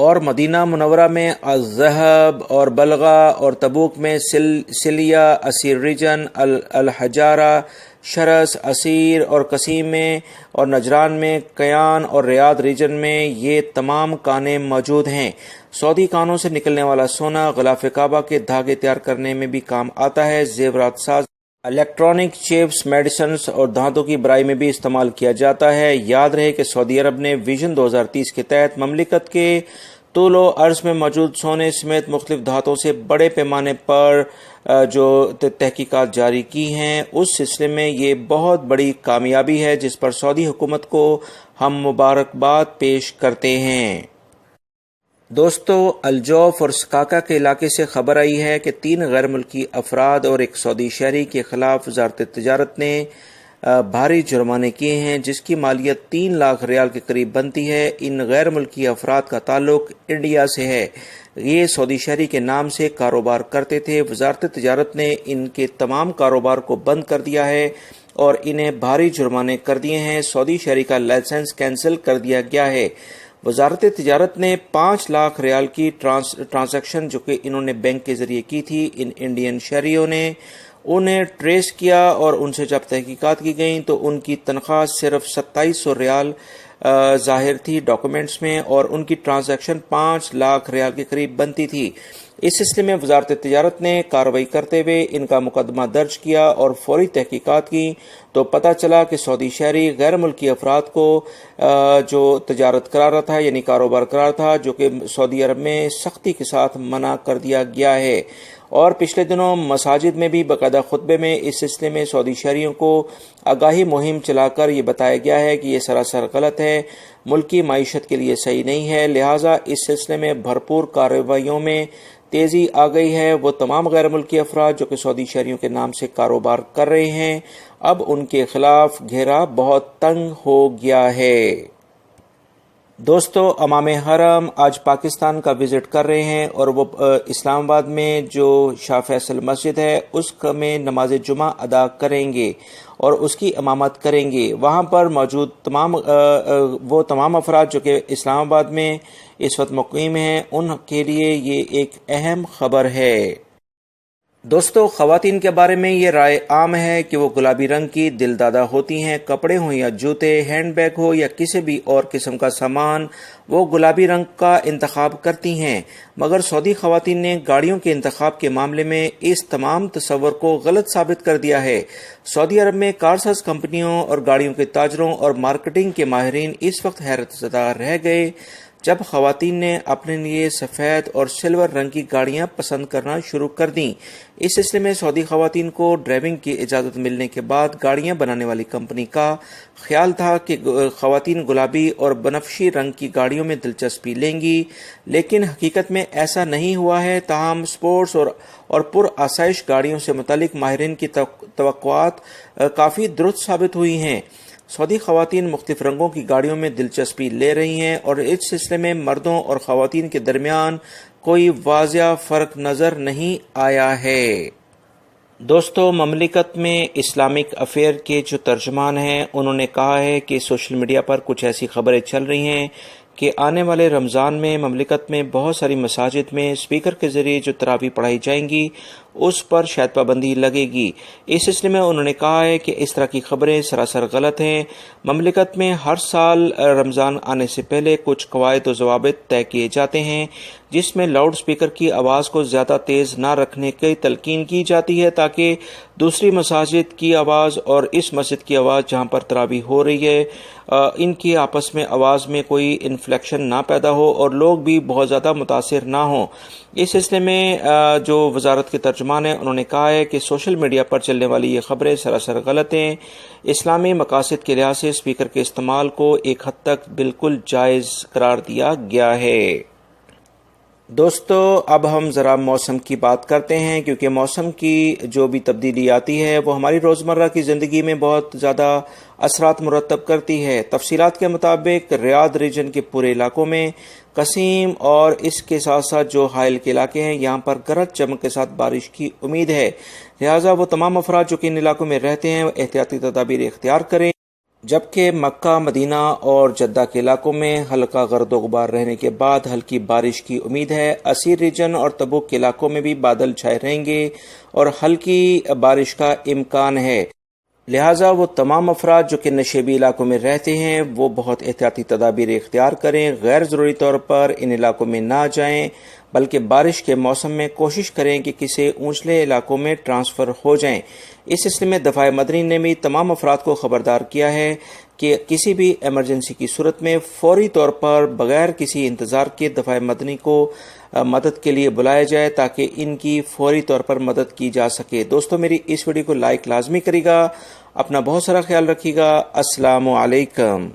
اور مدینہ منورہ میں الذہب اور بلغا اور تبوک میں سلیہ، اسیر ریجن، الحجارہ، شرس، اسیر اور قسیم میں، اور نجران میں کیان اور ریاض ریجن میں یہ تمام کانیں موجود ہیں۔ سعودی کانوں سے نکلنے والا سونا غلاف کعبہ کے دھاگے تیار کرنے میں بھی کام آتا ہے، زیورات ساز، الیکٹرانک چپس، میڈیسنز اور دھاتوں کی برائی میں بھی استعمال کیا جاتا ہے۔ یاد رہے کہ سعودی عرب نے ویژن 2030 کے تحت مملکت کے طول و عرض میں موجود سونے سمیت مختلف دھاتوں سے بڑے پیمانے پر جو تحقیقات جاری کی ہیں، اس سلسلے میں یہ بہت بڑی کامیابی ہے جس پر سعودی حکومت کو ہم مبارکباد پیش کرتے ہیں۔ دوستو، الجوف اور سکاکا کے علاقے سے خبر آئی ہے کہ 3 غیر ملکی افراد اور ایک سعودی شہری کے خلاف وزارت تجارت نے بھاری جرمانے کیے ہیں جس کی مالیت 3 لاکھ ریال کے قریب بنتی ہے۔ ان غیر ملکی افراد کا تعلق انڈیا سے ہے۔ یہ سعودی شہری کے نام سے کاروبار کرتے تھے۔ وزارت تجارت نے ان کے تمام کاروبار کو بند کر دیا ہے اور انہیں بھاری جرمانے کر دیے ہیں۔ سعودی شہری کا لائسنس کینسل کر دیا گیا ہے۔ وزارت تجارت نے 5 لاکھ ریال کی ٹرانزیکشن جو کہ انہوں نے بینک کے ذریعے کی تھی، ان انڈین شہریوں نے انہیں ٹریس کیا اور ان سے جب تحقیقات کی گئیں تو ان کی تنخواہ صرف 2700 ریال ظاہر تھی ڈاکومنٹس میں، اور ان کی ٹرانزیکشن 5 لاکھ ریال کے قریب بنتی تھی۔ اس سلسلے میں وزارت تجارت نے کارروائی کرتے ہوئے ان کا مقدمہ درج کیا اور فوری تحقیقات کی تو پتہ چلا کہ سعودی شہری غیر ملکی افراد کو جو تجارت کرا رہا تھا، یعنی کاروبار کرا رہا تھا، جو کہ سعودی عرب میں سختی کے ساتھ منع کر دیا گیا ہے۔ اور پچھلے دنوں مساجد میں بھی باقاعدہ خطبے میں اس سلسلے میں سعودی شہریوں کو آگاہی مہم چلا کر یہ بتایا گیا ہے کہ یہ سراسر غلط ہے، ملکی معیشت کے لیے صحیح نہیں ہے، لہٰذا اس سلسلے میں بھرپور کارروائیوں میں تیزی آ گئی ہے۔ وہ تمام غیر ملکی افراد جو کہ سعودی شہریوں کے نام سے کاروبار کر رہے ہیں، اب ان کے خلاف گھیرا بہت تنگ ہو گیا ہے۔ دوستو، امام حرم آج پاکستان کا وزٹ کر رہے ہیں اور وہ اسلام آباد میں جو شاہ فیصل مسجد ہے اس میں نماز جمعہ ادا کریں گے اور اس کی امامت کریں گے۔ وہاں پر موجود تمام افراد جو کہ اسلام آباد میں اس وقت مقیم ہیں، ان کے لیے یہ ایک اہم خبر ہے۔ دوستو، خواتین کے بارے میں یہ رائے عام ہے کہ وہ گلابی رنگ کی دل دادہ ہوتی ہیں۔ کپڑے ہوں یا جوتے، ہینڈ بیگ ہو یا کسی بھی اور قسم کا سامان، وہ گلابی رنگ کا انتخاب کرتی ہیں۔ مگر سعودی خواتین نے گاڑیوں کے انتخاب کے معاملے میں اس تمام تصور کو غلط ثابت کر دیا ہے۔ سعودی عرب میں کارساز کمپنیوں اور گاڑیوں کے تاجروں اور مارکیٹنگ کے ماہرین اس وقت حیرت زدہ رہ گئے جب خواتین نے اپنے لیے سفید اور سلور رنگ کی گاڑیاں پسند کرنا شروع کر دیں۔ اس سلسلے میں سعودی خواتین کو ڈرائیونگ کی اجازت ملنے کے بعد گاڑیاں بنانے والی کمپنی کا خیال تھا کہ خواتین گلابی اور بنفشی رنگ کی گاڑیوں میں دلچسپی لیں گی، لیکن حقیقت میں ایسا نہیں ہوا ہے۔ تاہم سپورٹس اور پر آسائش گاڑیوں سے متعلق ماہرین کی توقعات کافی درست ثابت ہوئی ہیں۔ سعودی خواتین مختلف رنگوں کی گاڑیوں میں دلچسپی لے رہی ہیں اور اس سلسلے میں مردوں اور خواتین کے درمیان کوئی واضح فرق نظر نہیں آیا ہے۔ دوستو، مملکت میں اسلامک افیئر کے جو ترجمان ہیں انہوں نے کہا ہے کہ سوشل میڈیا پر کچھ ایسی خبریں چل رہی ہیں کہ آنے والے رمضان میں مملکت میں بہت ساری مساجد میں اسپیکر کے ذریعے جو تراویح پڑھائی جائیں گی اس پر شاید پابندی لگے گی۔ اس سلسلے میں انہوں نے کہا ہے کہ اس طرح کی خبریں سراسر غلط ہیں۔ مملکت میں ہر سال رمضان آنے سے پہلے کچھ قواعد و ضوابط طے کیے جاتے ہیں جس میں لاؤڈ اسپیکر کی آواز کو زیادہ تیز نہ رکھنے کی تلقین کی جاتی ہے تاکہ دوسری مساجد کی آواز اور اس مسجد کی آواز جہاں پر تراویح ہو رہی ہے ان کی آپس میں آواز میں کوئی انفلیکشن نہ پیدا ہو اور لوگ بھی بہت زیادہ متاثر نہ ہوں۔ اس سلسلے میں جو وزارت کے ترجمان ہیں انہوں نے کہا ہے کہ سوشل میڈیا پر چلنے والی یہ خبریں سراسر غلط ہیں۔ اسلامی مقاصد کے لحاظ سے اسپیکر کے استعمال کو ایک حد تک بالکل جائز قرار دیا گیا ہے۔ دوستو، اب ہم ذرا موسم کی بات کرتے ہیں کیونکہ موسم کی جو بھی تبدیلی آتی ہے وہ ہماری روزمرہ کی زندگی میں بہت زیادہ اثرات مرتب کرتی ہے۔ تفصیلات کے مطابق ریاض ریجن کے پورے علاقوں میں، قصیم اور اس کے ساتھ ساتھ جو حائل کے علاقے ہیں یہاں پر گرج چمک کے ساتھ بارش کی امید ہے، لہٰذا وہ تمام افراد جو کہ ان علاقوں میں رہتے ہیں احتیاطی تدابیر اختیار کریں جبکہ مکہ، مدینہ اور جدہ کے علاقوں میں ہلکا گرد و غبار رہنے کے بعد ہلکی بارش کی امید ہے۔ اسیر ریجن اور تبوک کے علاقوں میں بھی بادل چھائے رہیں گے اور ہلکی بارش کا امکان ہے، لہٰذا وہ تمام افراد جو کہ نشیبی علاقوں میں رہتے ہیں وہ بہت احتیاطی تدابیر اختیار کریں، غیر ضروری طور پر ان علاقوں میں نہ جائیں، بلکہ بارش کے موسم میں کوشش کریں کہ کسی اونچلے علاقوں میں ٹرانسفر ہو جائیں۔ اس سلسلے میں دفاع مدنی نے بھی تمام افراد کو خبردار کیا ہے کہ کسی بھی ایمرجنسی کی صورت میں فوری طور پر بغیر کسی انتظار کے دفاع مدنی کو مدد کے لیے بلایا جائے تاکہ ان کی فوری طور پر مدد کی جا سکے۔ دوستو، میری اس ویڈیو کو لائک لازمی کریے گا، اپنا بہت سارا خیال رکھیے گا۔ السلام علیکم۔